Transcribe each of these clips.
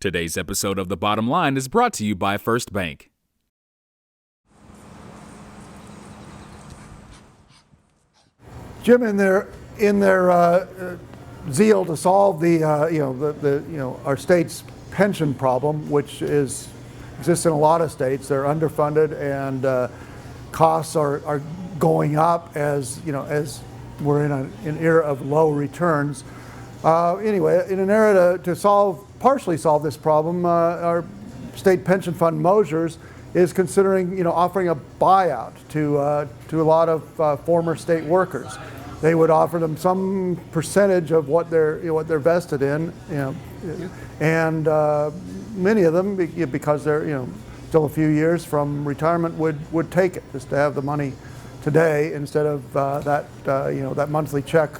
Today's episode of The Bottom Line is brought to you by First Bank. Jim, in their zeal to solve the our state's pension problem, which exists in a lot of states, they're underfunded and costs are going up as we're in an era of low returns. Anyway, in an era to partially solve this problem, our state pension fund Mosers is considering offering a buyout to a lot of former state workers. They would offer them some percentage of what they're vested in, and many of them, because they're still a few years from retirement, would take it just to have the money today instead of that monthly check.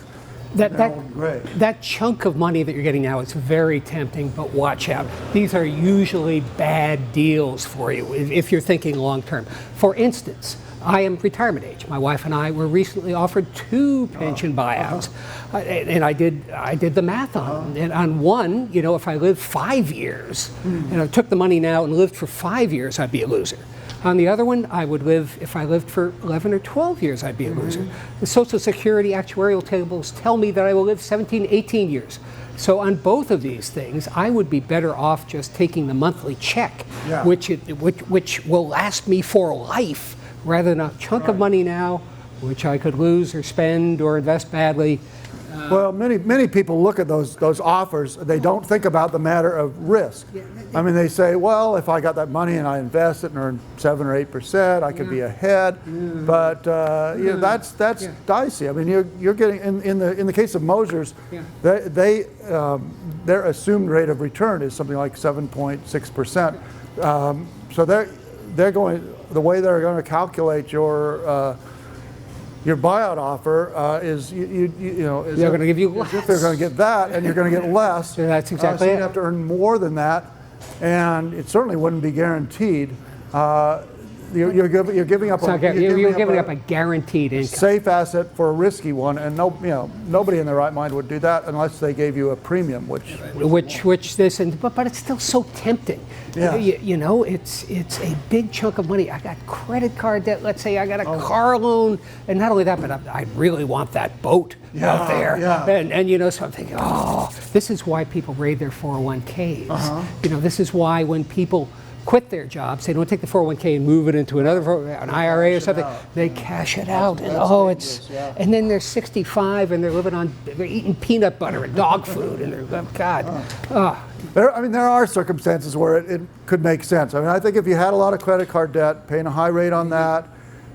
That chunk of money that you're getting now is very tempting, but watch out. These are usually bad deals for you if you're thinking long term. For instance, I am retirement age. My wife and I were recently offered 2 pension buyouts, and I did the math on it. And on one, if I lived 5 years, and I took the money now and lived for 5 years, I'd be a loser. On the other one, if I lived for 11 or 12 years, I'd be a loser. The Social Security actuarial tables tell me that I will live 17, 18 years. So on both of these things, I would be better off just taking the monthly check, which will last me for life, rather than a chunk of money now, which I could lose or spend or invest badly. Well, many people look at those offers. They don't think about the matter of risk. I mean, they say, well, if I got that money and I invest it and earn 7 or 8%, I could be ahead. But that's dicey. I mean, you're getting in the case of Mosers, their assumed rate of return is something like 7.6%. So they're going, the way they're going to calculate your buyout offer is they're going to give you less. If they're going to get that, and you're going to get less. That's exactly so it. You'd have to earn more than that, and it certainly wouldn't be guaranteed. You're giving up a guaranteed income. Safe asset for a risky one, and nobody in their right mind would do that unless they gave you a premium, but it's still so tempting. Yeah. It's a big chunk of money. I got credit card debt. Let's say I got a car loan, and not only that, but I really want that boat out there. Yeah. And so I'm thinking, this is why people raid their 401ks. This is why when people quit their jobs, they don't take the 401k and move it into an IRA or something. They cash it out, and and then they're 65 and they're eating peanut butter and dog food, and There are circumstances where it could make sense. I mean, I think if you had a lot of credit card debt, paying a high rate on that,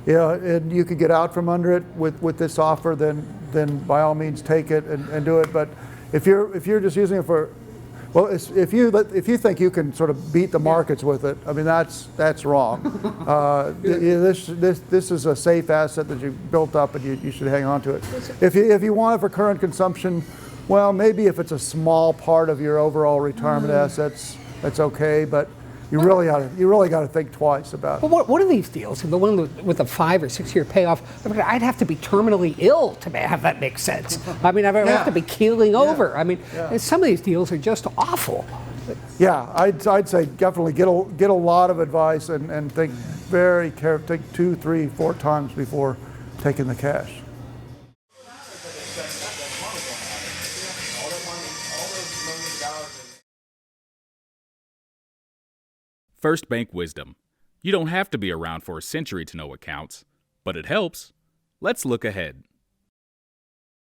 and you could get out from under it with this offer, then by all means take it and do it. But if you're just using it for, well, if you think you can sort of beat the markets with it, I mean that's wrong. This is a safe asset that you built up, and you should hang on to it. If you want it for current consumption, well, maybe if it's a small part of your overall retirement assets, that's okay. But you really got to think twice about it. But what are these deals? The one with a 5 or 6 year payoff, I'd have to be terminally ill to have that make sense. I mean, I'd have to be keeling over. I mean, some of these deals are just awful. Yeah, I'd say definitely get a lot of advice and think very carefully. Think 2, 3, 4 times before taking the cash. First Bank Wisdom. You don't have to be around for a century to know what counts, but it helps. Let's look ahead.